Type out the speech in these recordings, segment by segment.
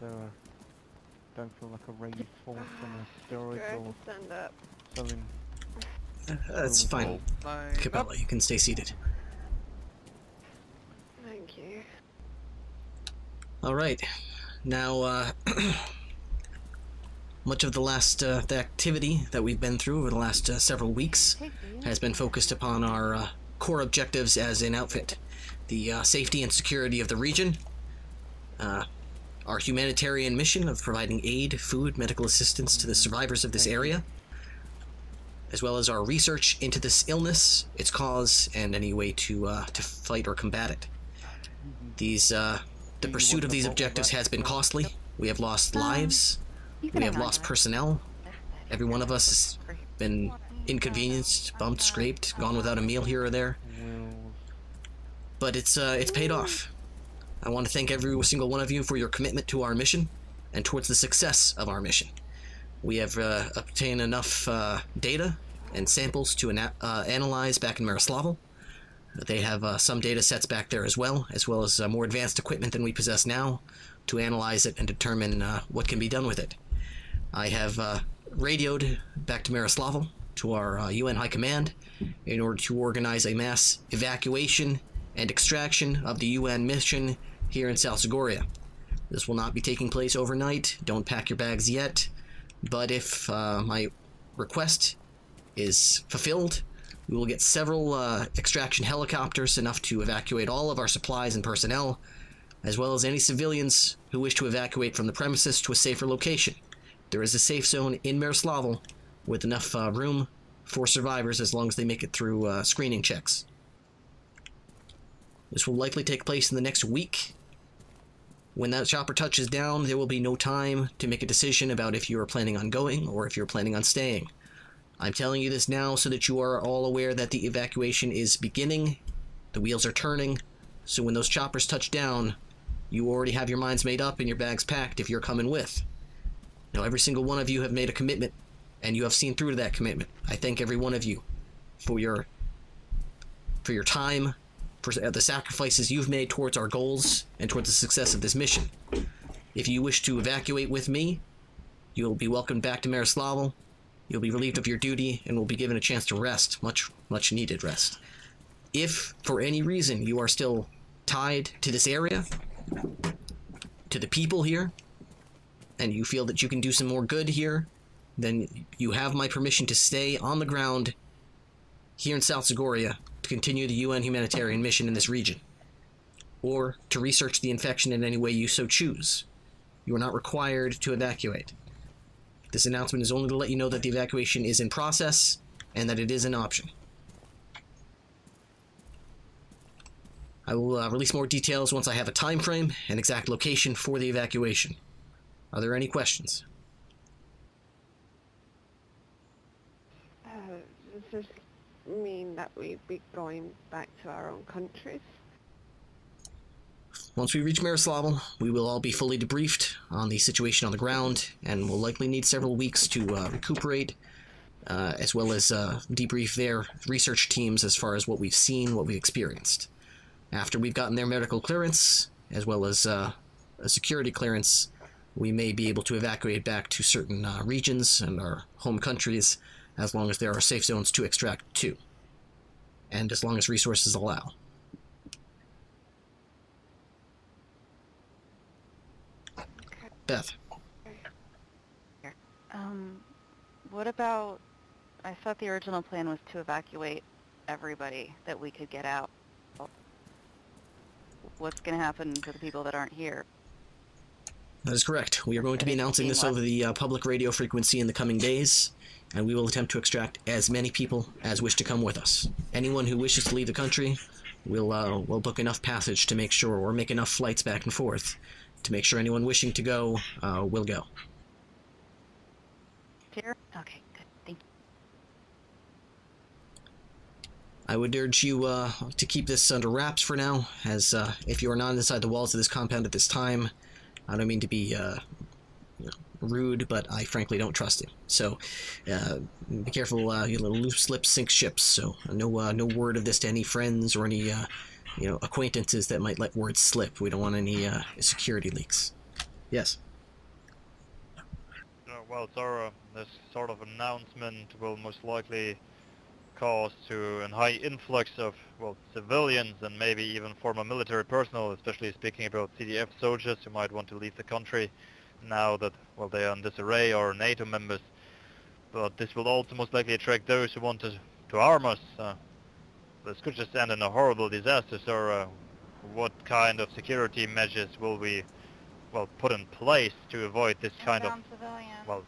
so don't feel like a raised force on a steroid or Stand up. selling. That's fine. Cabela, you can stay seated. Thank you. Alright. Now, much of the last the activity that we've been through over the last several weeks has been focused upon our core objectives as an outfit. The safety and security of the region, our humanitarian mission of providing aid, food, medical assistance to the survivors of this area, as well as our research into this illness, its cause, and any way to fight or combat it. These, the pursuit of these objectives has been costly. We have lost lives. We have lost personnel. Every one of us has been inconvenienced, bumped, scraped, gone without a meal here or there. But it's paid off. I want to thank every single one of you for your commitment to our mission and towards the success of our mission. We have obtained enough data and samples to analyze back in Miroslavl. They have some data sets back there as well as more advanced equipment than we possess now to analyze it and determine what can be done with it. I have radioed back to Miroslavl to our UN High Command in order to organize a mass evacuation and extraction of the UN mission here in South Zagoria. This will not be taking place overnight. Don't pack your bags yet. But if my request is fulfilled, we will get several extraction helicopters, enough to evacuate all of our supplies and personnel, as well as any civilians who wish to evacuate from the premises to a safer location. There is a safe zone in Miroslavl with enough room for survivors as long as they make it through screening checks. This will likely take place in the next week. When that chopper touches down, there will be no time to make a decision about if you are planning on going or if you're planning on staying. I'm telling you this now so that you are all aware that the evacuation is beginning, the wheels are turning, so when those choppers touch down, you already have your minds made up and your bags packed if you're coming with. Now, every single one of you have made a commitment, and you have seen through to that commitment. I thank every one of you for your time, for the sacrifices you've made towards our goals and towards the success of this mission. If you wish to evacuate with me, you'll be welcomed back to Miroslavl. You'll be relieved of your duty and will be given a chance to rest, much needed rest. If, for any reason, you are still tied to this area, to the people here, and you feel that you can do some more good here, then you have my permission to stay on the ground here in South Zagoria to continue the UN humanitarian mission in this region, or to research the infection in any way you so choose. You are not required to evacuate. This announcement is only to let you know that the evacuation is in process and that it is an option. I will release more details once I have a time frame and exact location for the evacuation. Are there any questions? Does this mean that we'd be going back to our own countries? Once we reach Miroslavl, we will all be fully debriefed on the situation on the ground, and will likely need several weeks to recuperate, as well as debrief their research teams as far as what we've seen, what we've experienced. After we've gotten their medical clearance, as well as a security clearance, we may be able to evacuate back to certain regions and our home countries, as long as there are safe zones to extract to, and as long as resources allow. Okay. Beth. What about, I thought the original plan was to evacuate everybody that we could get out. What's going to happen to the people that aren't here? That is correct. We are going to be announcing this over the public radio frequency in the coming days, and we will attempt to extract as many people as wish to come with us. Anyone who wishes to leave the country, we'll book enough passage to make sure, or make enough flights back and forth, to make sure anyone wishing to go will go. Here? Okay, good. Thank you. I would urge you to keep this under wraps for now, as if you are not inside the walls of this compound at this time, I don't mean to be rude, but I frankly don't trust it. So be careful, you little loose lips sink ships. So no word of this to any friends or any acquaintances that might let words slip. We don't want any security leaks. Yes. Well, sir, this sort of announcement will most likely cause to a high influx of, well, civilians and maybe even former military personnel, especially speaking about CDF soldiers who might want to leave the country now that, well, they are in disarray or NATO members. But this will also most likely attract those who want to harm us. This could just end in a horrible disaster, sir. What kind of security measures will we, well, put in place to avoid this kind of, Civilian. well,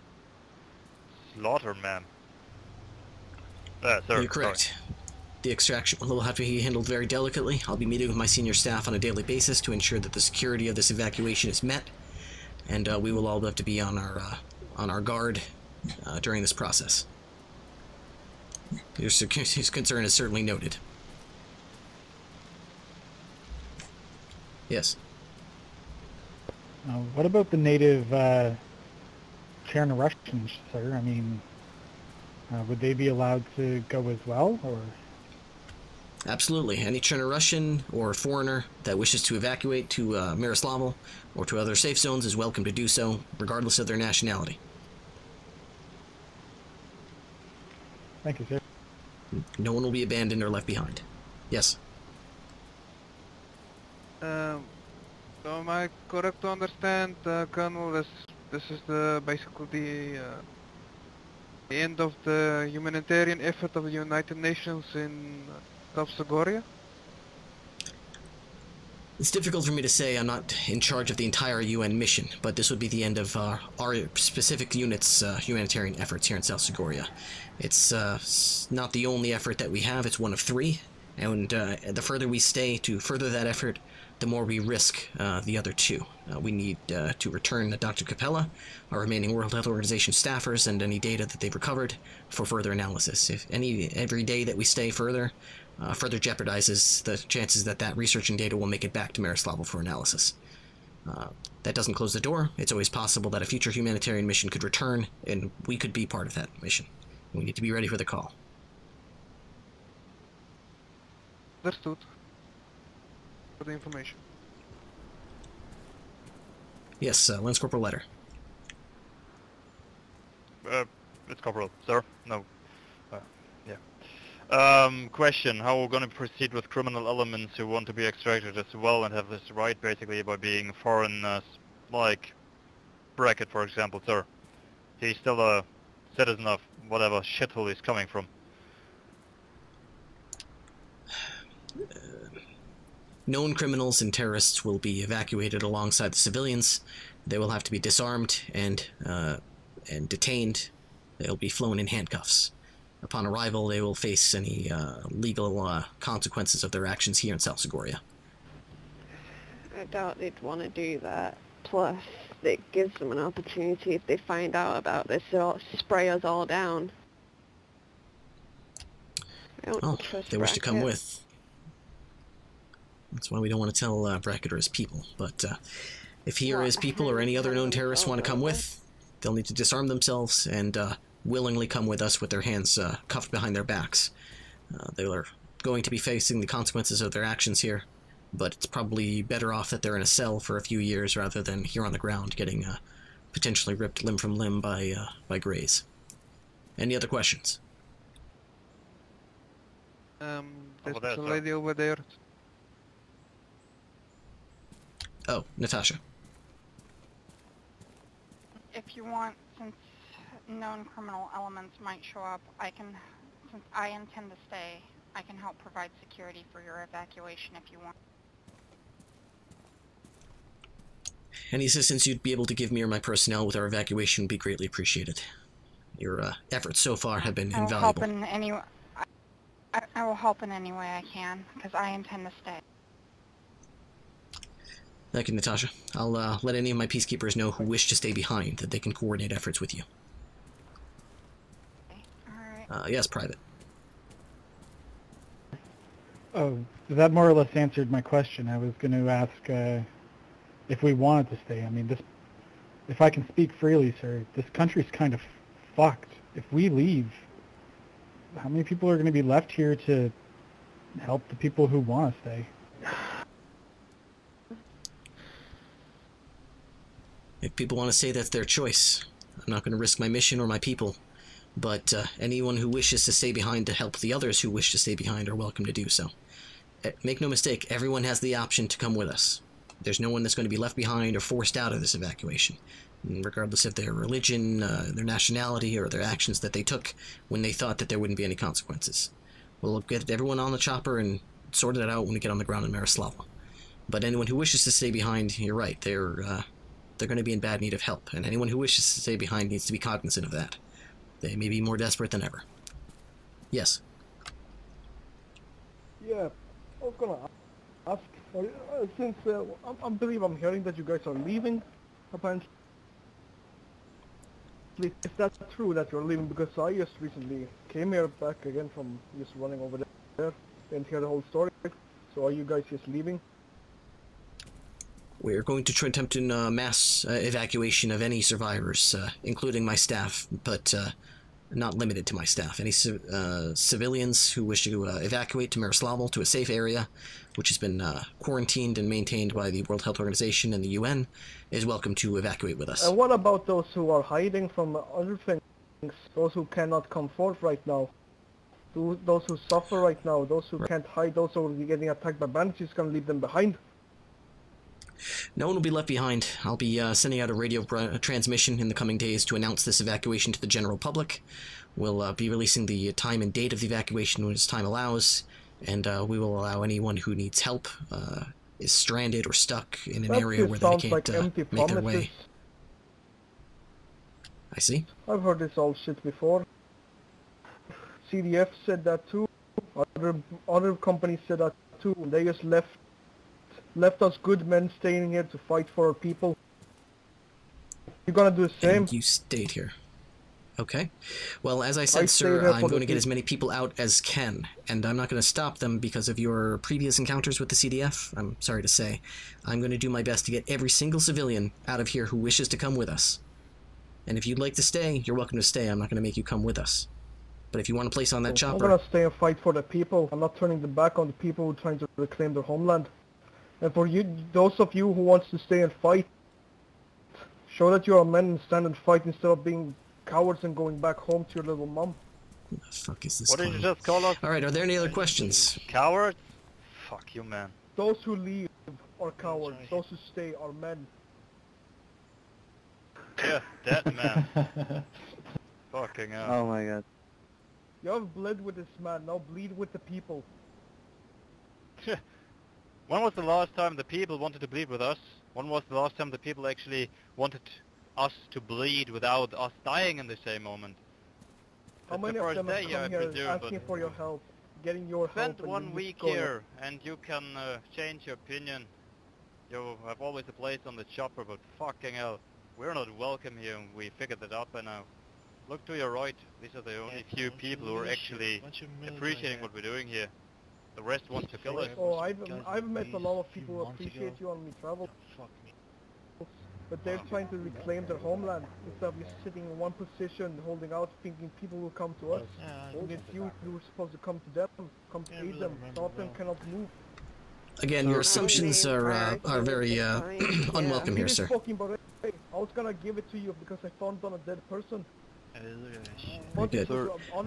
slaughter, ma'am? Sir, You're correct. The extraction will have to be handled very delicately. I'll be meeting with my senior staff on a daily basis to ensure that the security of this evacuation is met, and we will all have to be on our guard during this process. Your concern is certainly noted. Yes. What about the native Chernorussians, sir? I mean, would they be allowed to go as well, or? Absolutely. Any Chernorussian or foreigner that wishes to evacuate to Miroslavl or to other safe zones is welcome to do so, regardless of their nationality. Thank you, sir. No one will be abandoned or left behind. Yes. So am I correct to understand, Colonel, this is basically the end of the humanitarian effort of the United Nations in South Zagoria? It's difficult for me to say. I'm not in charge of the entire UN mission, but this would be the end of our specific unit's humanitarian efforts here in South Zagoria. It's not the only effort that we have. It's one of three, and the further we stay to further that effort, the more we risk the other two. We need to return Dr. Capella, our remaining World Health Organization staffers, and any data that they've recovered for further analysis. If every day that we stay further jeopardizes the chances that that research and data will make it back to Miroslavl for analysis. That doesn't close the door. It's always possible that a future humanitarian mission could return, and we could be part of that mission. We need to be ready for the call. Understood. For the information. Yes, Lance Corporal Letter. It's Corporal, sir. No. Yeah. Question, how are we going to proceed with criminal elements who want to be extracted as well and have this right basically by being foreign, like Brackett, for example, sir? He's still a citizen of whatever shithole he's coming from. Known criminals and terrorists will be evacuated alongside the civilians. They will have to be disarmed and detained. They'll be flown in handcuffs. Upon arrival, they will face any legal consequences of their actions here in South Zagoria. I doubt they'd want to do that. Plus, it gives them an opportunity if they find out about this, they'll spray us all down. I don't trust they wish to come Brackett. with. That's why we don't want to tell Brackett or his people. But if he or his people or any other known terrorists want to come with, they'll need to disarm themselves and willingly come with us with their hands cuffed behind their backs. They are going to be facing the consequences of their actions here, but it's probably better off that they're in a cell for a few years rather than here on the ground getting potentially ripped limb from limb by Greys. Any other questions? There's Over there, a sir. lady over there. Oh, Natasha. If you want, since known criminal elements might show up, since I intend to stay, I can help provide security for your evacuation if you want. Any assistance you'd be able to give me or my personnel with our evacuation would be greatly appreciated. Your efforts so far have been invaluable. I will help in any way I can, because I intend to stay. Thank you, Natasha. I'll let any of my peacekeepers know who wish to stay behind that they can coordinate efforts with you. Alright. Yes, Private. Oh, that more or less answered my question. I was going to ask if we wanted to stay. I mean, if I can speak freely, sir, this country's kind of fucked. If we leave, how many people are going to be left here to help the people who want to stay? If people want to say that's their choice, I'm not going to risk my mission or my people. But anyone who wishes to stay behind to help the others who wish to stay behind are welcome to do so. Make no mistake, everyone has the option to come with us. There's no one that's going to be left behind or forced out of this evacuation, regardless of their religion, their nationality, or their actions that they took when they thought that there wouldn't be any consequences. We'll get everyone on the chopper and sort it out when we get on the ground in Miroslavl. But anyone who wishes to stay behind, you're right, they're going to be in bad need of help, and anyone who wishes to stay behind needs to be cognizant of that. They may be more desperate than ever. Yes? Yeah, I was gonna ask, since I believe I'm hearing that you guys are leaving, apparently. If that's true that you're leaving, because I just recently came here back again from just running over there, didn't hear the whole story, so are you guys just leaving? We're going to try to attempt a mass evacuation of any survivors, including my staff, but not limited to my staff. Any civilians who wish to evacuate to Miroslavl, to a safe area, which has been quarantined and maintained by the World Health Organization and the UN, is welcome to evacuate with us. And what about those who are hiding from other things, those who cannot come forth right now? Those who suffer right now, those who can't hide, those who are getting attacked by bandits, just gonna leave them behind? No one will be left behind. I'll be sending out a radio transmission in the coming days to announce this evacuation to the general public. We'll be releasing the time and date of the evacuation when time allows, and we will allow anyone who needs help, is stranded or stuck in an area where they can't make their way. I see. I've heard this all shit before. CDF said that too. Other companies said that too. They just left us good men staying here to fight for our people. You're gonna do the same? And you stayed here. Okay. Well, as I said, sir, I'm going to get as many people out as can, and I'm not going to stop them because of your previous encounters with the CDF. I'm sorry to say. I'm going to do my best to get every single civilian out of here who wishes to come with us. And if you'd like to stay, you're welcome to stay. I'm not going to make you come with us. But if you want a place on that chopper... I'm gonna stay and fight for the people. I'm not turning the back on the people who are trying to reclaim their homeland. And for you, those of you who wants to stay and fight, show that you're a man and stand and fight instead of being cowards and going back home to your little mom. What the fuck is this? What did you just call us? Alright, are there any other questions? Cowards? Fuck you, man. Those who leave are cowards. Those who stay are men. Yeah, that man. Fucking hell. Oh my god. You have bled with this man, now bleed with the people. When was the last time the people wanted to bleed with us? When was the last time the people actually wanted us to bleed without us dying in the same moment? How many of them have come here asking for your help, getting your help? Spend 1 week here and you can change your opinion. You have always a place on the chopper, but fucking hell, we're not welcome here and we figured that out by now. Look to your right, these are the only few people who are actually appreciating what we're doing here. The rest want to kill us. Oh, I've met a lot of people who appreciate you on me travel. But they're trying to reclaim their homeland instead of just sitting in one position, holding out, thinking people will come to us. And it's you who are supposed to come to them, come to aid them. Some of them cannot move. Again, your assumptions are very unwelcome here, sir. I was gonna give it to you because I found on a dead person. Very good.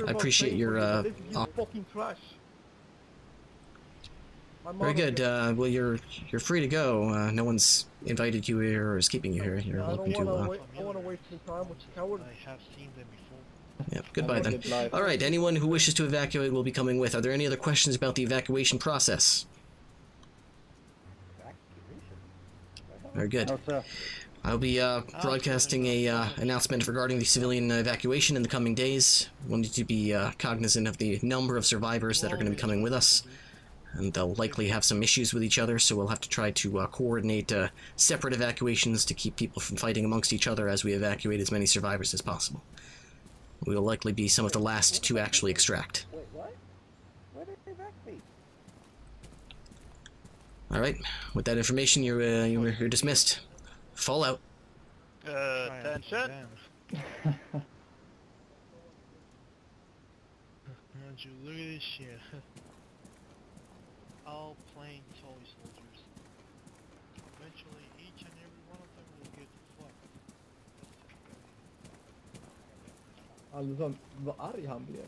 I appreciate your fucking trash. Very good. Well, you're free to go. No one's invited you here or is keeping you here. You're welcome to. I don't want to waste my time with cowards. I have seen them before. Yep. Goodbye then. All right. Anyone who wishes to evacuate will be coming with. Are there any other questions about the evacuation process? Very good. I'll be broadcasting a announcement regarding the civilian evacuation in the coming days. We'll need to be cognizant of the number of survivors that are going to be coming with us. And they'll likely have some issues with each other, so we'll have to try to coordinate separate evacuations to keep people from fighting amongst each other as we evacuate as many survivors as possible. We will likely be some of the last to actually extract. Wait, what? Where did they evacuate? Alright, with that information, you're dismissed. Fallout. Attention. Look at this shit. All plain toy soldiers. Eventually, each and every one of them will get fucked. Alltså, vad arg han blev.